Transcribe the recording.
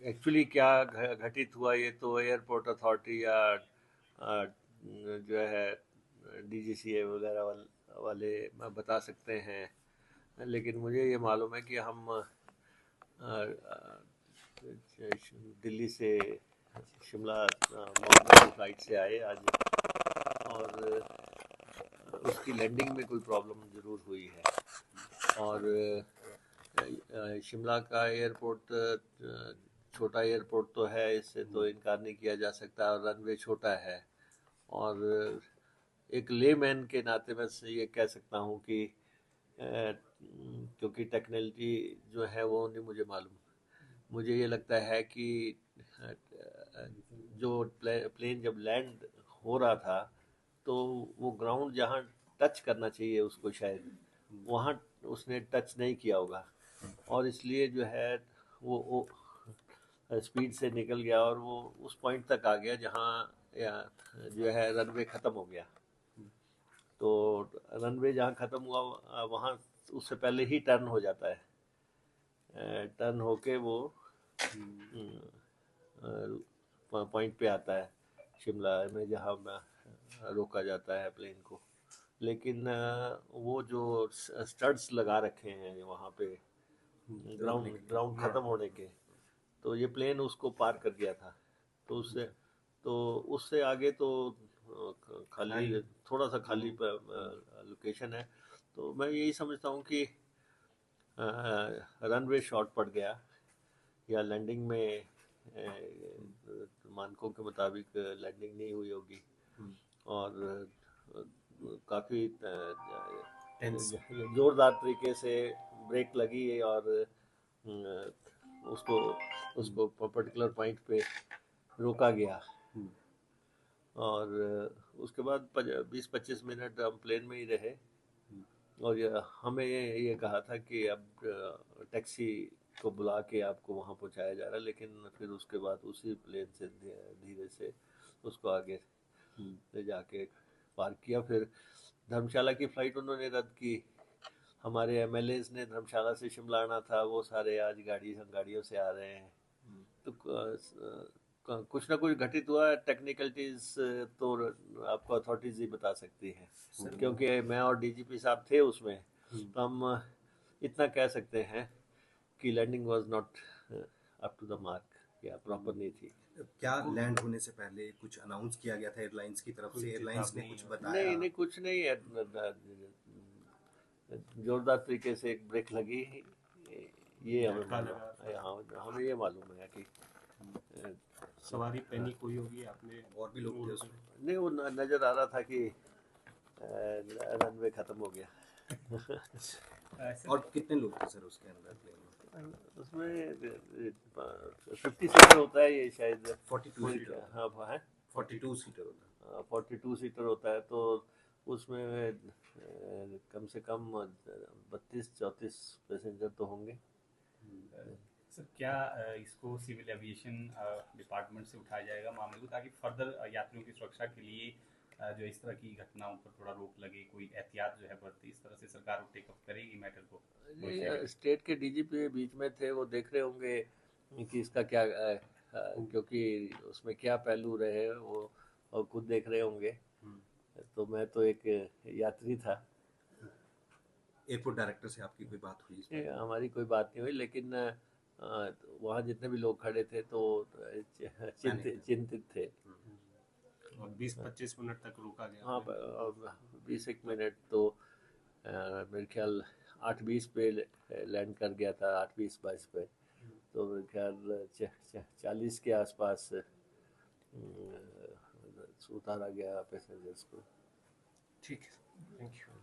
Actually क्या घटित हुआ ये तो एयरपोर्ट अथॉरिटी या जो है डीजीसीए वगैरह वाले बता सकते हैं। लेकिन मुझे ये मालूम है कि हम दिल्ली से शिमला मॉर्निंग की फ़्लाइट से आए आज, और उसकी लैंडिंग में कोई प्रॉब्लम ज़रूर हुई है। और शिमला का एयरपोर्ट छोटा एयरपोर्ट तो है, इससे तो इनकार नहीं किया जा सकता, और रनवे छोटा है। और एक लेमैन के नाते मैं ये कह सकता हूँ कि क्योंकि टेक्नोलॉजी जो है वो नहीं मुझे मालूम, मुझे ये लगता है कि जो प्लेन जब लैंड हो रहा था तो वो ग्राउंड जहाँ टच करना चाहिए उसको शायद वहाँ उसने टच नहीं किया होगा, और इसलिए जो है वो स्पीड से निकल गया और वो उस पॉइंट तक आ गया जहाँ जो है रनवे ख़त्म हो गया। तो रनवे जहाँ ख़त्म हुआ वहाँ उससे पहले ही टर्न हो जाता है, टर्न होके वो पॉइंट पे आता है शिमला में जहाँ रोका जाता है प्लेन को। लेकिन वो जो स्टड्स लगा रखे हैं वहाँ पे ग्राउंड ग्राउंड ख़त्म होने के, तो ये प्लेन उसको पार कर गया था। तो उससे आगे तो खाली थोड़ा सा खाली लोकेशन है। तो मैं यही समझता हूँ कि रनवे शॉर्ट पड़ गया या लैंडिंग में मानकों के मुताबिक लैंडिंग नहीं हुई होगी, और काफ़ी ज़ोरदार तरीके से ब्रेक लगी और उसको उसको पर्टिकुलर पॉइंट पे रोका गया। और उसके बाद 20-25 मिनट हम प्लेन में ही रहे, और हमें ये कहा था कि अब टैक्सी को बुला के आपको वहाँ पहुँचाया जा रहा है, लेकिन फिर उसके बाद उसी प्लेन से धीरे से उसको आगे ले जाके पार्क किया। फिर धर्मशाला की फ़्लाइट उन्होंने रद्द की। हमारे एमएलएज ने धर्मशाला से शिमला आना था, वो सारे आज गाड़ियों से आ रहे हैं। तो कुछ ना कुछ घटित हुआ है। टेक्निकलिटीज तो आपको अथॉरिटीज ही बता सकती हैं, क्योंकि मैं और डीजीपी साहब थे उसमें। तो हम इतना कह सकते हैं कि landing was not up to the mark, या प्रॉपर नहीं थी। क्या लैंड होने से पहले कुछ अनाउंस किया गया था एयरलाइंस की तरफ से? एयरलाइंस ने कुछ बताया? नहीं नहीं, कुछ नहीं है। जोरदार तरीके से एक ब्रेक लगी, ये हमें मालूम, हाँ हमें ये मालूम है कि सवारी पैनिक हुई होगी, आपने और भी लोग थे उसमें? नहीं, वो नज़र आ रहा था कि रनवे ख़त्म हो गया। और कितने लोग थे सर उसके अंदर प्लेन में? उसमें 50 सीटर होता है ये शायद। 42 सीटर? हाँ है, 42 सीटर होता 42 सीटर होता है। तो उसमें कम से कम 32-34 पैसेंजर तो होंगे। सर क्या इसको सिविल एविएशन डिपार्टमेंट से उठाया जाएगा मामले को, ताकि फर्दर यात्रियों की सुरक्षा के लिए जो इस तरह की घटनाओं पर थोड़ा रोक लगे, कोई एहतियात जो है बरते, इस तरह से सरकार टेकअप करेगी मैटर को भविष्य के लिए? स्टेट के डीजीपी बीच में थे, वो देख रहे होंगे कि इसका क्या क्योंकि उसमें क्या पहलू रहे वो और खुद देख रहे होंगे। तो मैं तो एक यात्री था। एयरपोर्ट डायरेक्टर से आपकी कोई बात हुई इस ये बारे हमारी कोई बात नहीं हुई, लेकिन वहाँ जितने भी लोग खड़े थे तो चिंतित थे। और 20-25 मिनट तक रोका गया हाँ, प्लेन। 20 एक मिनट तो मेरे ख्याल 8:20 पे लैंड कर गया था, 8:20-22 पे। तो मेरे ख्याल 40 के आसपास उतारा गया पैसेंजर्स को। ठीक है, थैंक यू। में?